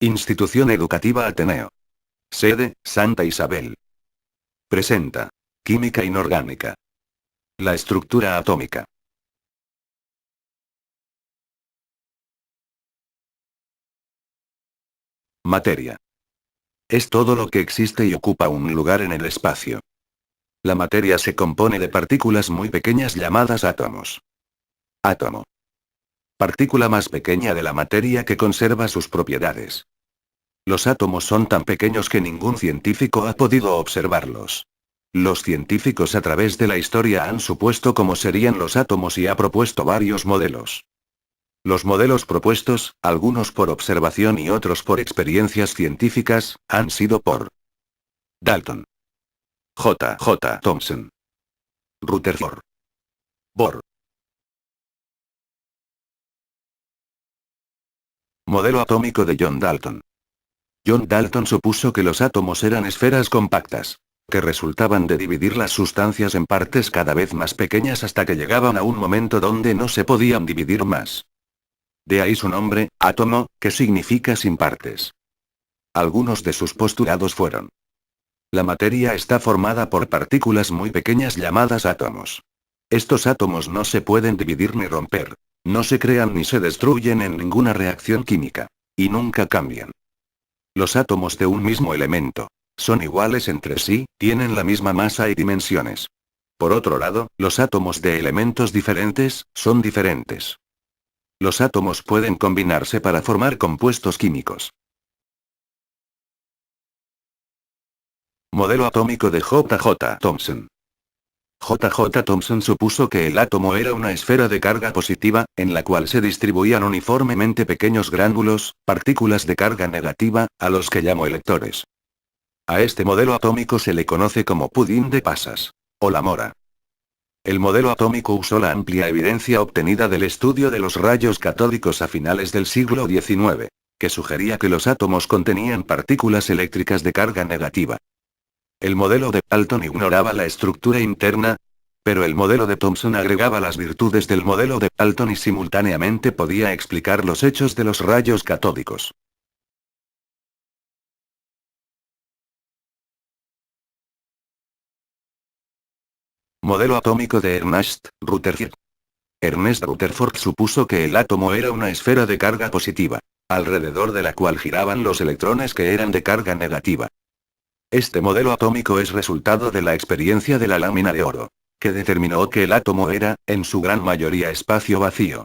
Institución Educativa Ateneo. Sede, Santa Isabel. Presenta. Química inorgánica. La estructura atómica. Materia. Es todo lo que existe y ocupa un lugar en el espacio. La materia se compone de partículas muy pequeñas llamadas átomos. Átomo. Partícula más pequeña de la materia que conserva sus propiedades. Los átomos son tan pequeños que ningún científico ha podido observarlos. Los científicos a través de la historia han supuesto cómo serían los átomos y ha propuesto varios modelos. Los modelos propuestos, algunos por observación y otros por experiencias científicas, han sido por Dalton, J. J. Thomson, Rutherford, Bohr. Modelo atómico de John Dalton. John Dalton supuso que los átomos eran esferas compactas, que resultaban de dividir las sustancias en partes cada vez más pequeñas hasta que llegaban a un momento donde no se podían dividir más. De ahí su nombre, átomo, que significa sin partes. Algunos de sus postulados fueron: la materia está formada por partículas muy pequeñas llamadas átomos. Estos átomos no se pueden dividir ni romper. No se crean ni se destruyen en ninguna reacción química. Y nunca cambian. Los átomos de un mismo elemento son iguales entre sí, tienen la misma masa y dimensiones. Por otro lado, los átomos de elementos diferentes son diferentes. Los átomos pueden combinarse para formar compuestos químicos. Modelo atómico de J. J. Thomson. J. J. Thomson supuso que el átomo era una esfera de carga positiva, en la cual se distribuían uniformemente pequeños gránulos, partículas de carga negativa, a los que llamó electrones. A este modelo atómico se le conoce como pudín de pasas, o la mora. El modelo atómico usó la amplia evidencia obtenida del estudio de los rayos catódicos a finales del siglo XIX, que sugería que los átomos contenían partículas eléctricas de carga negativa. El modelo de Dalton ignoraba la estructura interna, pero el modelo de Thomson agregaba las virtudes del modelo de Dalton y simultáneamente podía explicar los hechos de los rayos catódicos. Modelo atómico de Ernest Rutherford. Ernest Rutherford supuso que el átomo era una esfera de carga positiva, alrededor de la cual giraban los electrones que eran de carga negativa. Este modelo atómico es resultado de la experiencia de la lámina de oro, que determinó que el átomo era, en su gran mayoría, espacio vacío.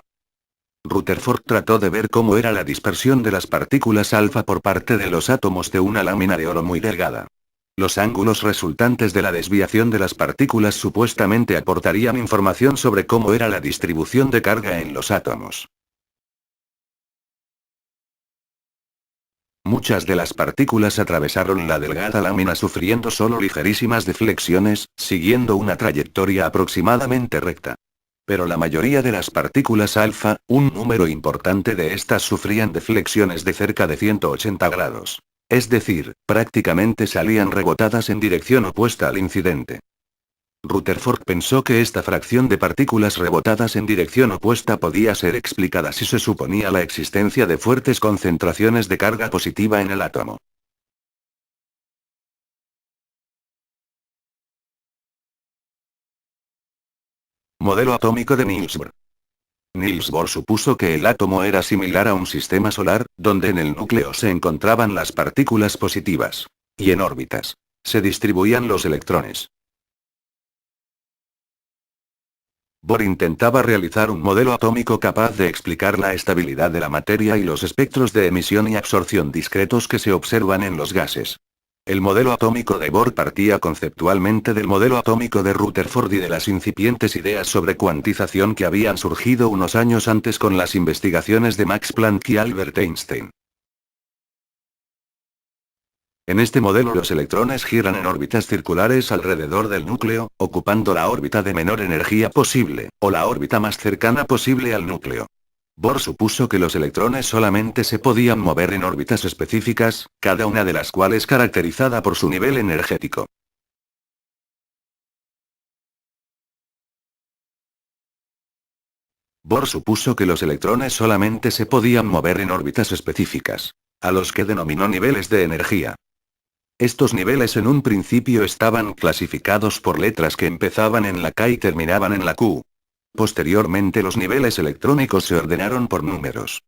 Rutherford trató de ver cómo era la dispersión de las partículas alfa por parte de los átomos de una lámina de oro muy delgada. Los ángulos resultantes de la desviación de las partículas supuestamente aportarían información sobre cómo era la distribución de carga en los átomos. Muchas de las partículas atravesaron la delgada lámina sufriendo solo ligerísimas deflexiones, siguiendo una trayectoria aproximadamente recta. Pero la mayoría de las partículas alfa, un número importante de estas sufrían deflexiones de cerca de 180 grados. Es decir, prácticamente salían rebotadas en dirección opuesta al incidente. Rutherford pensó que esta fracción de partículas rebotadas en dirección opuesta podía ser explicada si se suponía la existencia de fuertes concentraciones de carga positiva en el átomo. Modelo atómico de Niels Bohr. Niels Bohr supuso que el átomo era similar a un sistema solar, donde en el núcleo se encontraban las partículas positivas. Y en órbitas se distribuían los electrones. Bohr intentaba realizar un modelo atómico capaz de explicar la estabilidad de la materia y los espectros de emisión y absorción discretos que se observan en los gases. El modelo atómico de Bohr partía conceptualmente del modelo atómico de Rutherford y de las incipientes ideas sobre cuantización que habían surgido unos años antes con las investigaciones de Max Planck y Albert Einstein. En este modelo los electrones giran en órbitas circulares alrededor del núcleo, ocupando la órbita de menor energía posible, o la órbita más cercana posible al núcleo. Bohr supuso que los electrones solamente se podían mover en órbitas específicas, cada una de las cuales caracterizada por su nivel energético. Bohr supuso que los electrones solamente se podían mover en órbitas específicas. a los que denominó niveles de energía. Estos niveles en un principio estaban clasificados por letras que empezaban en la K y terminaban en la Q. Posteriormente los niveles electrónicos se ordenaron por números.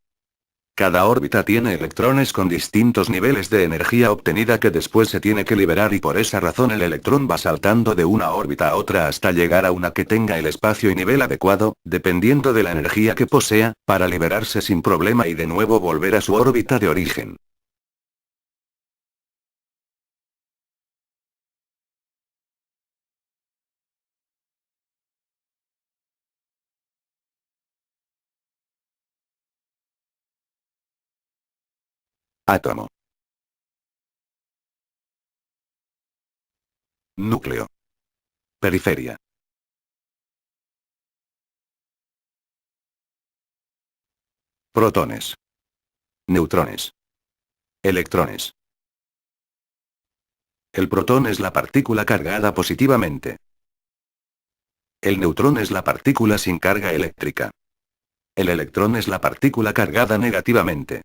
Cada órbita tiene electrones con distintos niveles de energía obtenida que después se tiene que liberar y por esa razón el electrón va saltando de una órbita a otra hasta llegar a una que tenga el espacio y nivel adecuado, dependiendo de la energía que posea, para liberarse sin problema y de nuevo volver a su órbita de origen. Átomo. Núcleo. Periferia. Protones. Neutrones. Electrones. El protón es la partícula cargada positivamente. El neutrón es la partícula sin carga eléctrica. El electrón es la partícula cargada negativamente.